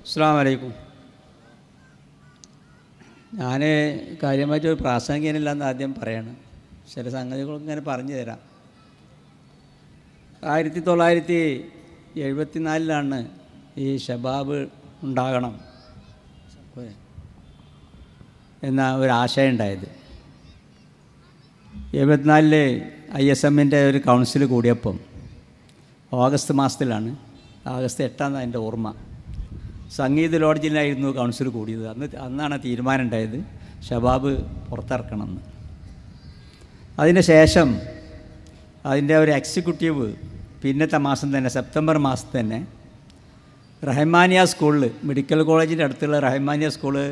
അസ്സലാമു അലൈക്കും. ഞാൻ കാര്യമായിട്ടൊരു പ്രാസംഗികനില്ലെന്ന് ആദ്യം പറയണം. ചില സംഗതികളൊക്കെ ഇങ്ങനെ പറഞ്ഞു തരാം. 1974 ഈ ഷബാബ് ഉണ്ടാകണം എന്ന ഒരാശയം ഉണ്ടായത്. 74 ISMൻ്റെ ഒരു കൗൺസിൽ കൂടിയപ്പം ഓഗസ്റ്റ് മാസത്തിലാണ്, ഓഗസ്റ്റ് 8 എൻ്റെ ഓർമ്മ. സംഗീത ലോഡ്ജിലായിരുന്നു കൗൺസിൽ കൂടിയത്. അന്നാണ് തീരുമാനം ഉണ്ടായത് ഷബാബ് പുറത്തിറക്കണമെന്ന്. അതിന് ശേഷം അതിൻ്റെ ഒരു എക്സിക്യൂട്ടീവ് പിന്നത്തെ മാസം തന്നെ, സെപ്റ്റംബർ മാസത്തിൽ തന്നെ റഹ്മാനിയ സ്കൂളിൽ, മെഡിക്കൽ കോളേജിൻ്റെ അടുത്തുള്ള റഹ്മാനിയ സ്കൂള്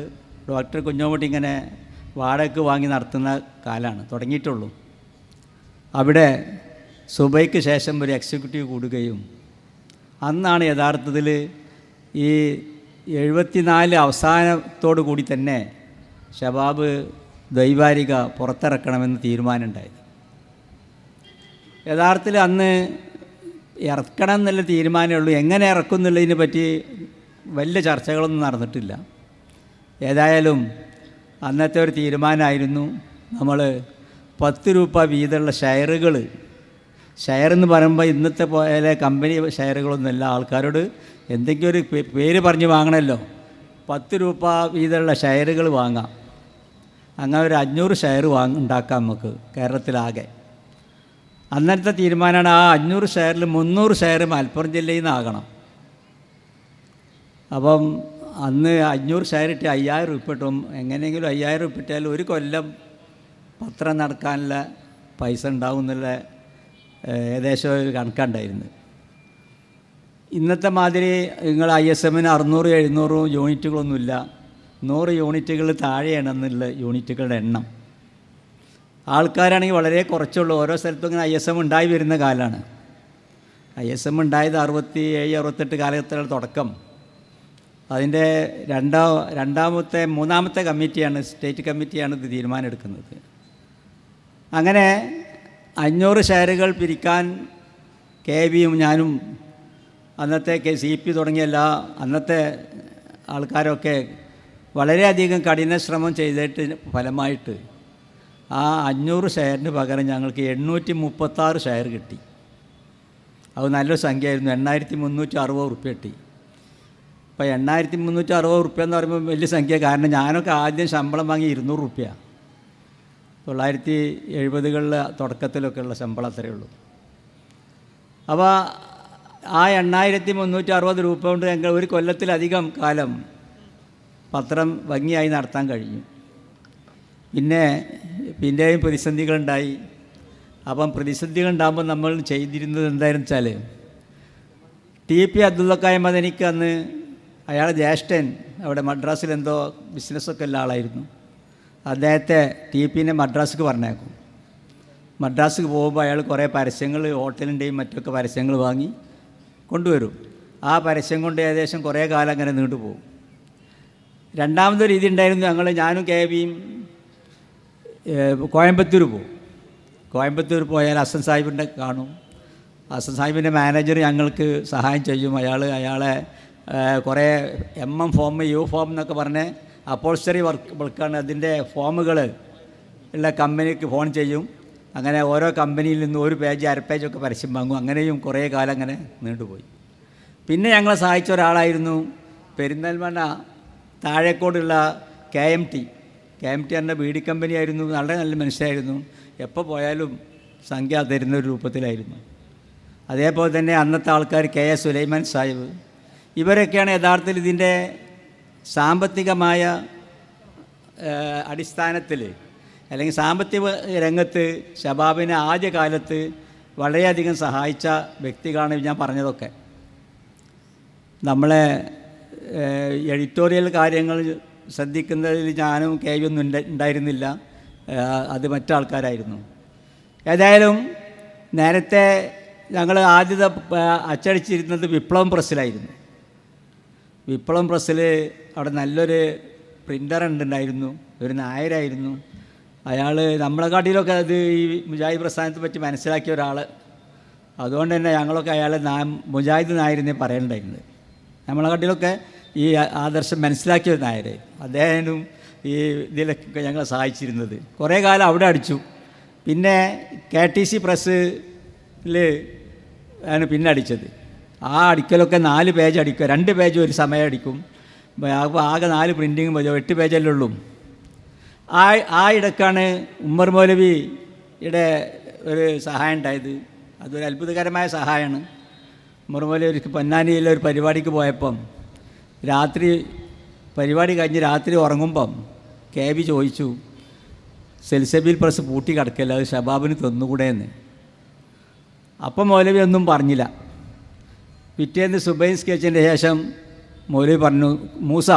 ഡോക്ടർ കുഞ്ഞോമുട്ടി ഇങ്ങനെ വാടകയ്ക്ക് വാങ്ങി നടത്തുന്ന കാലമാണ്, തുടങ്ങിയിട്ടുള്ളൂ. അവിടെ സുബൈക്ക് ശേഷം ഒരു എക്സിക്യൂട്ടീവ് കൂടുകയും അന്നാണ് യഥാർത്ഥത്തിൽ ഈ 74 അവസാനത്തോടു കൂടി തന്നെ ഷബാബ് ദ്വൈവാരിക പുറത്തിറക്കണമെന്ന് തീരുമാനമുണ്ടായത്. യഥാർത്ഥത്തിൽ അന്ന് ഇറക്കണം എന്നുള്ള തീരുമാനമേ ഉള്ളൂ. എങ്ങനെ ഇറക്കും എന്നുള്ളതിനെ പറ്റി വലിയ ചർച്ചകളൊന്നും നടന്നിട്ടില്ല. ഏതായാലും അന്നത്തെ ഒരു തീരുമാനമായിരുന്നു നമ്മൾ 10 രൂപ വീതമുള്ള ഷെയറുകൾ, ഷെയർ എന്ന് പറയുമ്പോൾ ഇന്നത്തെ പോലെ കമ്പനി ഷെയറുകളൊന്നുമല്ല, ആൾക്കാരോട് എന്തെങ്കിലും ഒരു പേര് പറഞ്ഞ് വാങ്ങണമല്ലോ. 10 രൂപ വീതമുള്ള ഷെയറുകൾ വാങ്ങാം. അങ്ങനെ ഒരു 500 ഷെയർ ഉണ്ടാക്കാം നമുക്ക് കേരളത്തിലാകെ. അന്നത്തെ തീരുമാനമാണ് ആ 500 ഷെയറിൽ 300 ഷെയർ മലപ്പുറം ജില്ലയിൽ നിന്നാകണം. അപ്പം അന്ന് 500 ഷെയർ ഇട്ട് 5000 രൂപ കിട്ടും. എങ്ങനെയെങ്കിലും 5000 രൂപ ഇട്ടാൽ ഒരു കൊല്ലം പത്രം നടക്കാനുള്ള പൈസ ഉണ്ടാവും എന്നുള്ള ഏകദേശം ഒരു കണക്കുണ്ടായിരുന്നു. ഇന്നത്തെ മാതിരി നിങ്ങൾ ISMന് 600-700 യൂണിറ്റുകളൊന്നുമില്ല. 100 യൂണിറ്റുകൾ താഴെയാണെന്നുള്ള യൂണിറ്റുകളുടെ എണ്ണം. ആൾക്കാരാണെങ്കിൽ വളരെ കുറച്ചുള്ളൂ. ഓരോ സ്ഥലത്തും ഇങ്ങനെ ISM ഉണ്ടായി വരുന്ന കാലമാണ്. ISM ഉണ്ടായത് 67-68 കാലഘട്ടത്തിലുള്ള തുടക്കം. അതിൻ്റെ മൂന്നാമത്തെ കമ്മിറ്റിയാണ്, സ്റ്റേറ്റ് കമ്മിറ്റിയാണ് ഇത് തീരുമാനം എടുക്കുന്നത്. അങ്ങനെ 500 ഷെയറുകൾ പിരിക്കാൻ KVയും ഞാനും അന്നത്തെ CP തുടങ്ങിയ അന്നത്തെ ആൾക്കാരൊക്കെ വളരെയധികം കഠിന ശ്രമം ചെയ്തിട്ട് ഫലമായിട്ട് ആ 500 ഷെയറിന് പകരം ഞങ്ങൾക്ക് 836 ഷെയർ കിട്ടി. അത് നല്ലൊരു സംഖ്യയായിരുന്നു. 8360 റുപ്യ കിട്ടി. അപ്പോൾ 8360 റുപ്യ എന്ന് പറയുമ്പോൾ വലിയ സംഖ്യ. കാരണം ഞാനൊക്കെ ആദ്യം ശമ്പളം വാങ്ങി 200 റുപ്യ, 1970കളുടെ തുടക്കത്തിലൊക്കെ ഉള്ള ശമ്പളം അത്രയേ ഉള്ളൂ. അപ്പോൾ ആ 8360 രൂപ കൊണ്ട് ഞങ്ങൾ ഒരു കൊല്ലത്തിലധികം കാലം പത്രം ഭംഗിയായി നടത്താൻ കഴിഞ്ഞു. പിന്നെയും പ്രതിസന്ധികളുണ്ടായി. അപ്പം പ്രതിസന്ധികളുണ്ടാകുമ്പോൾ നമ്മൾ ചെയ്തിരുന്നത് എന്താണെന്ന് വെച്ചാൽ, TP അബ്ദുള്ളക്കായ മദനിക്ക് അന്ന് അയാളുടെ ജ്യേഷ്ഠൻ അവിടെ മദ്രാസിൽ എന്തോ ബിസിനസ്സൊക്കെ ഉള്ള ആളായിരുന്നു. അദ്ദേഹത്തെ TPനെ മദ്രാസിക്ക് പറഞ്ഞേക്കും. മദ്രാസിക്ക് പോകുമ്പോൾ അയാൾ കുറേ പരസ്യങ്ങൾ, ഹോട്ടലിൻ്റെയും മറ്റൊക്കെ പരസ്യങ്ങൾ വാങ്ങി കൊണ്ടുവരും. ആ പരസ്യം കൊണ്ട് ഏകദേശം കുറേ കാലം അങ്ങനെ നീണ്ടുപോകും. രണ്ടാമതൊരു രീതി ഉണ്ടായിരുന്നു. ഞാനും KVയും കോയമ്പത്തൂർ പോകും. കോയമ്പത്തൂർ പോയാൽ ഹസൻ സാഹിബിൻ്റെ കാണും. ഹസൻ സാഹിബിൻ്റെ മാനേജർ ഞങ്ങൾക്ക് സഹായം ചെയ്യും. അയാളെ കുറേ MM ഫോം, U ഫോം എന്നൊക്കെ പറഞ്ഞ് അപ്പോൾസ്റ്ററി വർക്കാണ്. അതിൻ്റെ ഫോമുകൾ ഉള്ള കമ്പനിക്ക് ഫോൺ ചെയ്യും. അങ്ങനെ ഓരോ കമ്പനിയിൽ നിന്ന് ഒരു പേജ്, അര പേജൊക്കെ പരസ്യം വാങ്ങും. അങ്ങനെയും കുറേ കാലം അങ്ങനെ നീണ്ടുപോയി. പിന്നെ ഞങ്ങളെ സഹായിച്ച ഒരാളായിരുന്നു പെരിന്തൽമണ്ണ താഴേക്കോടുള്ള KMT എന്ന ബീഡി കമ്പനിയായിരുന്നു. വളരെ നല്ല മനുഷ്യരായിരുന്നു. എപ്പോൾ പോയാലും സംഖ്യ തരുന്നൊരു രൂപത്തിലായിരുന്നു. അതേപോലെ തന്നെ അന്നത്തെ ആൾക്കാർ KS സുലൈമാൻ സാഹിബ്, ഇവരൊക്കെയാണ് യഥാർത്ഥത്തിൽ ഇതിൻ്റെ സാമ്പത്തികമായ അടിസ്ഥാനത്തിൽ അല്ലെങ്കിൽ സാമ്പത്തിക രംഗത്ത് ഷബാബിനെ ആദ്യകാലത്ത് വളരെയധികം സഹായിച്ച വ്യക്തികളാണ് ഞാൻ പറഞ്ഞതൊക്കെ. നമ്മളെ എഡിറ്റോറിയൽ കാര്യങ്ങൾ ശ്രദ്ധിക്കുന്നതിൽ ഞാനും KVയൊന്നും ഉണ്ടായിരുന്നില്ല. അത് മറ്റാൾക്കാരായിരുന്നു. ഏതായാലും നേരത്തെ ഞങ്ങൾ ആദ്യത്തെ അച്ചടിച്ചിരുന്നത് വിപ്ലവം പ്രസ്സിലായിരുന്നു. വിപ്ലവം പ്രസ്സിൽ അവിടെ നല്ലൊരു പ്രിൻ്റർ ഉണ്ടായിരുന്നു, ഒരു നായരായിരുന്നു. അയാൾ നമ്മളെക്കാട്ടിലൊക്കെ അത് ഈ മുജാഹിദ് പ്രസ്ഥാനത്തെ പറ്റി മനസ്സിലാക്കിയ ഒരാൾ. അതുകൊണ്ട് തന്നെ ഞങ്ങളൊക്കെ അയാളെ മുജാഹിദ് നായരെന്നേ പറയണ്ടായിരുന്നത്. നമ്മളെക്കാട്ടിലൊക്കെ ഈ ആദർശം മനസ്സിലാക്കിയ നായർ. അദ്ദേഹം ഈ ഇതിലൊക്കെ ഞങ്ങളെ സഹായിച്ചിരുന്നത്. കുറേ കാലം അവിടെ അടിച്ചു. പിന്നെ KTC പ്രസ്സിൽ ആണ് പിന്നെ അടിച്ചത്. ആ അടിക്കലൊക്കെ 4 പേജ് അടിക്കുക, 2 പേജ് ഒരു സമയം അടിക്കും. അപ്പോൾ ആകെ 4 പ്രിൻറ്റിങ് 8 പേജല്ലേ ഉള്ളൂ. ആ ഇടക്കാണ് ഉമ്മർ മൗലവിയുടെ ഒരു സഹായം ഉണ്ടായത്. അതൊരു അത്ഭുതകരമായ സഹായമാണ്. ഉമ്മർ മൗലവി പൊന്നാനിയിലെ ഒരു പരിപാടിക്ക് പോയപ്പം രാത്രി പരിപാടി കഴിഞ്ഞ് രാത്രി ഉറങ്ങുമ്പം KB ചോദിച്ചു, സെൽസബീൽ പ്രസ് പൂട്ടി കിടക്കല്ല, അത് ഷബാബിന് തന്നുകൂടെ എന്ന്. അപ്പം മൗലവി ഒന്നും പറഞ്ഞില്ല. പിറ്റേന്ന് സുബൈൻ സ്കെച്ചിൻ്റെ ശേഷം മൗലവി പറഞ്ഞു, മൂസ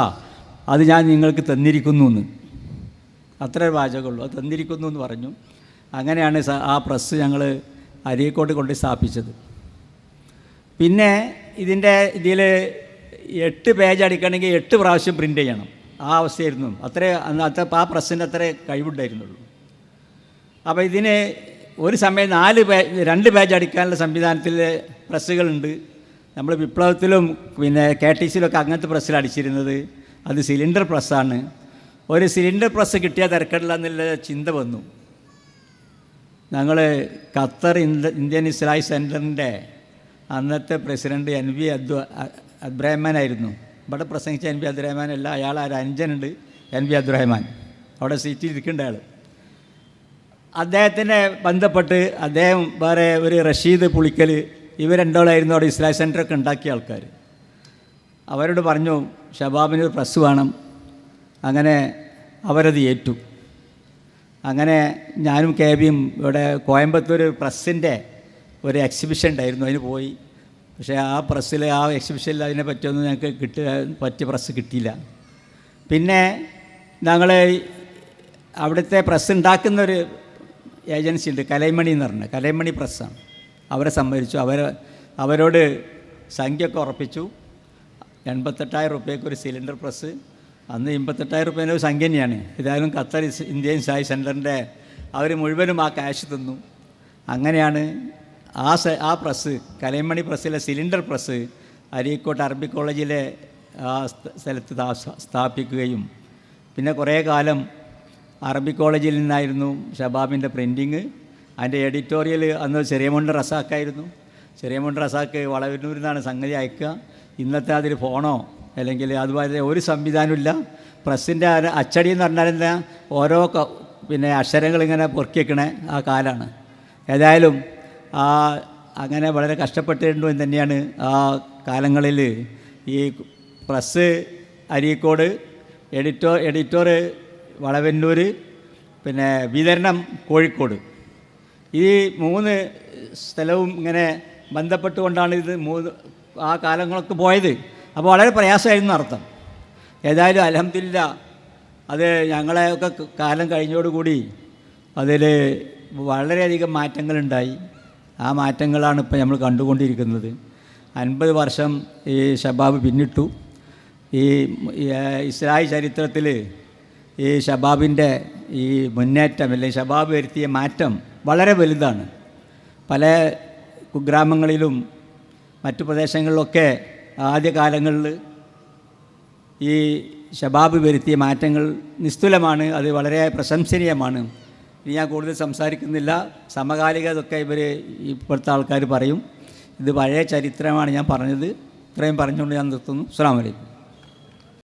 അത് ഞാൻ നിങ്ങൾക്ക് തന്നിരിക്കുന്നു എന്ന്. അത്ര വാചകമുള്ളൂ, അത് തന്നിരിക്കുന്നു എന്ന് പറഞ്ഞു. അങ്ങനെയാണ് ആ പ്രസ് ഞങ്ങൾ അരീക്കോട്ട് കൊണ്ട് സ്ഥാപിച്ചത്. പിന്നെ ഇതിൽ 8 പേജ് അടിക്കണമെങ്കിൽ 8 പ്രാവശ്യം പ്രിൻ്റ് ചെയ്യണം. ആ അവസ്ഥയായിരുന്നു. അന്നത്തെ ആ പ്രസ്സിൻ്റെ അത്ര കഴിവുണ്ടായിരുന്നുള്ളൂ. അപ്പോൾ ഇതിന് ഒരു സമയം 2 പേജ് അടിക്കാനുള്ള സംവിധാനത്തിൽ പ്രസ്സുകളുണ്ട്. നമ്മൾ വിപ്ലവത്തിലും പിന്നെ KTCയിലൊക്കെ അങ്ങനത്തെ പ്രസ്സിൽ അടിച്ചിരുന്നത്. അത് സിലിണ്ടർ പ്രസ്സാണ്. ഒരു സിലിണ്ടർ പ്രസ് കിട്ടിയാൽ തിരക്കില്ല എന്നുള്ള ചിന്ത വന്നു. ഞങ്ങൾ ഖത്തർ ഇന്ത്യൻ ഇസ്ലാമിക് സെൻറ്ററിൻ്റെ അന്നത്തെ പ്രസിഡൻറ്റ് NV അബ്ദുറഹ്മാനായിരുന്നു. ഇവിടെ പ്രസംഗിച്ച NV അബ്ദുറഹ്മാൻ അല്ല, അയാൾ ഒരു അനുജനുണ്ട് NV അബ്ദുറഹ്മാൻ, അവിടെ സീറ്റിൽ ഇരിക്കേണ്ട ആൾ. അദ്ദേഹത്തിനെ ബന്ധപ്പെട്ട് അദ്ദേഹം വേറെ ഒരു റഷീദ് പുളിക്കൽ, ഇവർ രണ്ടോളായിരുന്നു അവിടെ ഇസ്ലാമിക് സെൻറ്ററൊക്കെ ഉണ്ടാക്കിയ ആൾക്കാർ. അവരോട് പറഞ്ഞു ഷബാബിന് ഒരു പ്രസ് വേണം. അങ്ങനെ അവരത് ഏറ്റു. അങ്ങനെ ഞാനും KBയും ഇവിടെ കോയമ്പത്തൂർ പ്രസ്സിൻ്റെ ഒരു എക്സിബിഷൻ ഉണ്ടായിരുന്നു, അതിന് പോയി. പക്ഷേ ആ പ്രസ്സിൽ ആ എക്സിബിഷനിൽ അതിനെ പറ്റിയൊന്നും ഞങ്ങൾക്ക് പറ്റിയ പ്രസ് കിട്ടിയില്ല. പിന്നെ ഞങ്ങൾ അവിടുത്തെ പ്രസ് ഉണ്ടാക്കുന്നൊരു ഏജൻസി ഉണ്ട്, കലൈമണി എന്ന് പറഞ്ഞത്, കലൈമണി പ്രസ്സാണ്. അവരെ സമ്മതിച്ചു. അവരോട് സംഖ്യയൊക്കെ ഉറപ്പിച്ചു. 88,000 റുപ്യക്ക് ഒരു സിലിണ്ടർ പ്രസ്. അന്ന് 88,000 റുപ്യേൻ്റെ ഒരു സംഖ്യ തന്നെയാണ്. ഏതായാലും ഖത്തർ ഇന്ത്യൻ ഇസ്ലാമിക് സെൻറ്ററിൻ്റെ അവർ മുഴുവനും ആ ക്യാഷ് തന്നു. അങ്ങനെയാണ് ആ പ്രസ്, കലൈമണി പ്രസ്സിലെ സിലിണ്ടർ പ്രസ് അരീക്കോട്ട് അറബി കോളേജിലെ ആ സ്ഥലത്ത് സ്ഥാപിക്കുകയും പിന്നെ കുറേ കാലം അറബി കോളേജിൽ നിന്നായിരുന്നു ഷബാബിൻ്റെ പ്രിൻറ്റിങ്. അതിൻ്റെ എഡിറ്റോറിയൽ അന്ന് ചെറിയമോണ്ട് റസാക്കായിരുന്നു. ചെറിയമോണ്ട് റസാക്ക് വളവന്നൂരിൽ നിന്നാണ് സംഗതി അയക്കുക. ഇന്നത്തെ അതിൽ ഫോണോ അല്ലെങ്കിൽ അതുപോലെ ഒരു സംവിധാനമില്ല. പ്രസ്സിൻ്റെ അച്ചടി എന്ന് പറഞ്ഞാൽ എന്താ, ഓരോ പിന്നെ അക്ഷരങ്ങളിങ്ങനെ പൊറുക്കി വയ്ക്കണ ആ കാലമാണ്. ഏതായാലും അങ്ങനെ വളരെ കഷ്ടപ്പെട്ടിട്ടുണ്ട് എന്ന് തന്നെയാണ് ആ കാലങ്ങളിൽ. ഈ പ്രസ് അരീക്കോട്, എഡിറ്റോർ വളവന്നൂർ, പിന്നെ വിതരണം കോഴിക്കോട്, ഈ 3 സ്ഥലവും ഇങ്ങനെ ബന്ധപ്പെട്ടുകൊണ്ടാണ് ഇത് ആ കാലങ്ങളൊക്കെ പോയത്. അപ്പോൾ വളരെ പ്രയാസമായിരുന്നു അർത്ഥം. ഏതായാലും അൽഹംദുലില്ലാ അത് ഞങ്ങളെയൊക്കെ കാലം കഴിഞ്ഞോടുകൂടി അതിൽ വളരെയധികം മാറ്റങ്ങളുണ്ടായി. ആ മാറ്റങ്ങളാണ് ഇപ്പോൾ നമ്മൾ കണ്ടുകൊണ്ടിരിക്കുന്നത്. 50 വർഷം ഈ ഷബാബ് പിന്നിട്ടു. ഈ ഇസ്ലാഹി ചരിത്രത്തിൽ ഈ ഷബാബിൻ്റെ ഈ മുന്നേറ്റം അല്ലെങ്കിൽ ഷബാബ് വരുത്തിയ മാറ്റം വളരെ വലുതാണ്. പല കുഗ്രാമങ്ങളിലും മറ്റു പ്രദേശങ്ങളിലൊക്കെ ആദ്യകാലങ്ങളിൽ ഈ ഷബാബ് വരുത്തിയ മാറ്റങ്ങൾ നിസ്തുലമാണ്. അത് വളരെ പ്രശംസനീയമാണ്. ഇനി ഞാൻ കൂടുതൽ സംസാരിക്കുന്നില്ല. സമകാലികതൊക്കെ ഇപ്പോഴത്തെ ആൾക്കാർ പറയും. ഇത് പഴയ ചരിത്രമാണ് ഞാൻ പറഞ്ഞത്. ഇത്രയും പറഞ്ഞുകൊണ്ട് ഞാൻ നിർത്തുന്നു. അസ്സലാമു അലൈക്കും.